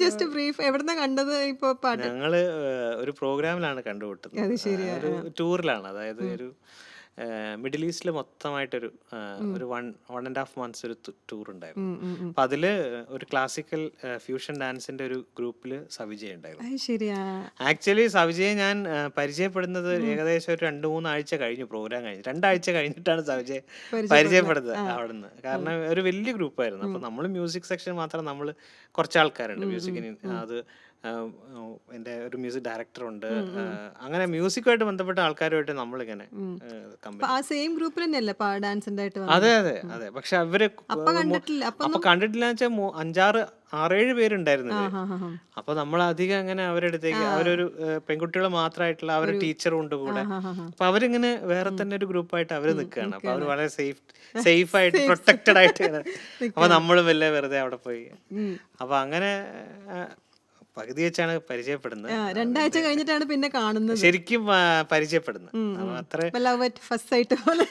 Just brief എവിടുന്നാ കണ്ടത് ഇപ്പൊ പാട്ട്? ഞങ്ങള് ഒരു പ്രോഗ്രാമിലാണ് കണ്ടുമുട്ടുന്നത്. അത് ശരിയാ. ഒരു ടൂറിലാണ്, അതായത് ഒരു മിഡിൽ ഈസ്റ്റിൽ മൊത്തമായിട്ടൊരു ഒരു 1.5 months ഒരു ടൂർ ഉണ്ടായിരുന്നു. അപ്പൊ അതില് ഒരു ക്ലാസിക്കൽ ഫ്യൂഷൻ ഡാൻസിന്റെ ഒരു ഗ്രൂപ്പിൽ സവിജയ് ഉണ്ടായിരുന്നു. അത് ശരിയാ. ആക്ച്വലി സവിജയെ ഞാൻ പരിചയപ്പെടുന്നത് ഏകദേശം ഒരു 2-3 ആഴ്ച കഴിഞ്ഞു. പ്രോഗ്രാം കഴിഞ്ഞു 2 ആഴ്ച കഴിഞ്ഞിട്ടാണ് സവിജയെ പരിചയപ്പെടുന്നത് അവിടുന്ന്. കാരണം ഒരു വലിയ ഗ്രൂപ്പായിരുന്നു. അപ്പൊ നമ്മൾ മ്യൂസിക് സെക്ഷൻ മാത്രം, നമ്മൾ കുറച്ച് ആൾക്കാരുണ്ട് മ്യൂസിക്കിന്. അത് എൻ്റെ ഒരു മ്യൂസിക് ഡയറക്ടറുണ്ട്. അങ്ങനെ മ്യൂസിക്കുമായിട്ട് ബന്ധപ്പെട്ട ആൾക്കാരുമായിട്ട് നമ്മളിങ്ങനെ അപ്പൊ ആ സെയിം ഗ്രൂപ്പിൽ തന്നെയല്ലേ ഡാൻസിന്റെ ആയിട്ട് അതെ അതെ അതെ. പക്ഷെ അവര് അപ്പൊ കണ്ടിട്ടില്ല. അപ്പൊ കണ്ടിട്ടില്ല വെച്ചാൽ 5-6-7 പേരുണ്ടായിരുന്നു ഇവര്. അപ്പൊ നമ്മൾ അധികം അങ്ങനെ അവരുടെ അടുത്തേക്ക്, അവരൊരു പെൺകുട്ടികൾ മാത്രമായിട്ടുള്ള അവരുടെ ടീച്ചറും ഉണ്ട് കൂടെ. അപ്പൊ അവരിങ്ങനെ വേറെ തന്നെ ഒരു ഗ്രൂപ്പായിട്ട് അവര് നിൽക്കുകയാണ്. അപ്പൊ അവര് വളരെ സേഫ് ആയിട്ട് പ്രൊട്ടക്റ്റഡ് ആയിട്ട്. അപ്പൊ നമ്മളും വല്ല വെറുതെ അവിടെ പോയി. അപ്പൊ അങ്ങനെ പകുതി വെച്ചാണ് പരിചയപ്പെടുന്നത്. 2 ആഴ്ച കഴിഞ്ഞിട്ടാണ് പിന്നെ കാണുന്നത്, ശരിക്കും പരിചയപ്പെടുന്നത്. അപ്പൊ അത്ര ലവ് അറ്റ് ഫസ്റ്റ് സൈറ്റ് പോലെ.